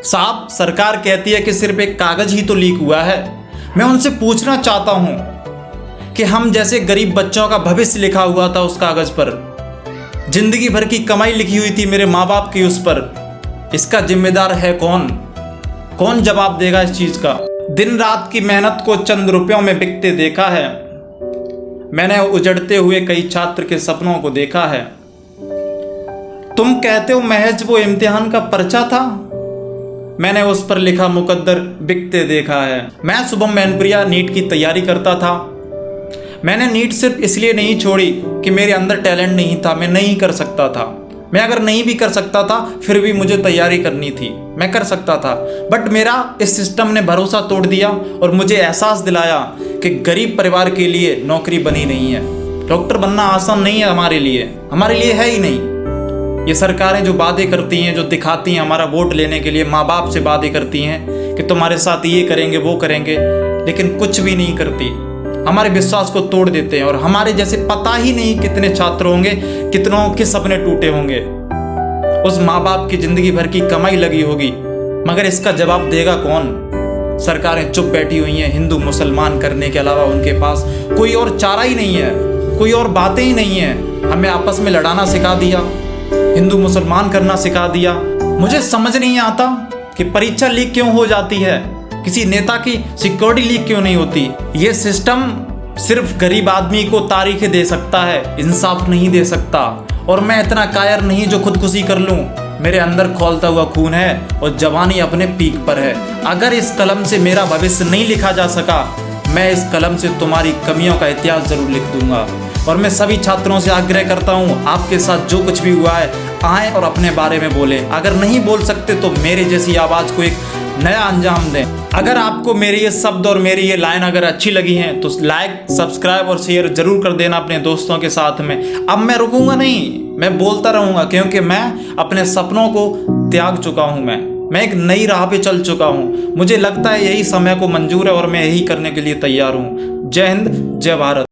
साहब, सरकार कहती है कि सिर्फ एक कागज ही तो लीक हुआ है। मैं उनसे पूछना चाहता हूं कि हम जैसे गरीब बच्चों का भविष्य लिखा हुआ था उस कागज पर, जिंदगी भर की कमाई लिखी हुई थी मेरे माँ बाप की उस पर, इसका जिम्मेदार है कौन? कौन जवाब देगा इस चीज का? दिन रात की मेहनत को चंद रुपयों में बिकते देखा है। मैंने उजड़ते हुए कई छात्र के सपनों को देखा है। तुम कहते हो महज वो इम्तिहान का पर्चा था, मैंने उस पर लिखा मुकद्दर बिकते देखा है। मैं शुभम मैनप्रिया नीट की तैयारी करता था। मैंने नीट सिर्फ इसलिए नहीं छोड़ी कि मेरे अंदर टैलेंट नहीं था, मैं नहीं कर सकता था। मैं अगर नहीं भी कर सकता था फिर भी मुझे तैयारी करनी थी, मैं कर सकता था। बट मेरा इस सिस्टम ने भरोसा तोड़ दिया और मुझे एहसास दिलाया कि गरीब परिवार के लिए नौकरी बनी नहीं है। डॉक्टर बनना आसान नहीं है हमारे लिए है ही नहीं। ये सरकारें जो वादे करती हैं, जो दिखाती हैं, हमारा वोट लेने के लिए माँ बाप से वादे करती हैं कि तुम्हारे साथ ये करेंगे वो करेंगे, लेकिन कुछ भी नहीं करती। हमारे विश्वास को तोड़ देते हैं और हमारे जैसे पता ही नहीं कितने छात्र होंगे, कितनों के सपने टूटे होंगे। उस माँ बाप की जिंदगी भर की कमाई लगी होगी, मगर इसका जवाब देगा कौन? सरकारें चुप बैठी हुई हैं। हिंदू मुसलमान करने के अलावा उनके पास कोई और चारा ही नहीं है, कोई और बातें ही नहीं है। हमें आपस में लड़ाना सिखा दिया, हिंदू मुसलमान करना सिखा दिया। मुझे समझ नहीं आता कि परीक्षा लीक क्यों हो जाती है, किसी नेता की सिक्योरिटी लीक क्यों नहीं होती। ये सिस्टम सिर्फ गरीब आदमी को तारीखें दे सकता है, इंसाफ नहीं दे सकता। और मैं इतना कायर नहीं जो खुदकुशी कर लूं। मेरे अंदर खौलता हुआ खून है और जवानी अपने पीक पर है। अगर इस कलम से मेरा भविष्य नहीं लिखा जा सका, मैं इस कलम से तुम्हारी कमियों का इतिहास जरूर लिख दूंगा। और मैं सभी छात्रों से आग्रह करता हूँ, आपके साथ जो कुछ भी हुआ है आए और अपने बारे में बोलें। अगर नहीं बोल सकते तो मेरे जैसी आवाज़ को एक नया अंजाम दें। अगर आपको मेरे ये शब्द और मेरी ये लाइन अगर अच्छी लगी हैं तो लाइक, सब्सक्राइब और शेयर जरूर कर देना अपने दोस्तों के साथ में। अब मैं रुकूंगा नहीं, मैं बोलता रहूंगा, क्योंकि मैं अपने सपनों को त्याग चुका हूं। मैं एक नई राह पे चल चुका हूं। मुझे लगता है यही समय को मंजूर है और मैं यही करने के लिए तैयार हूं। जय हिंद, जय भारत।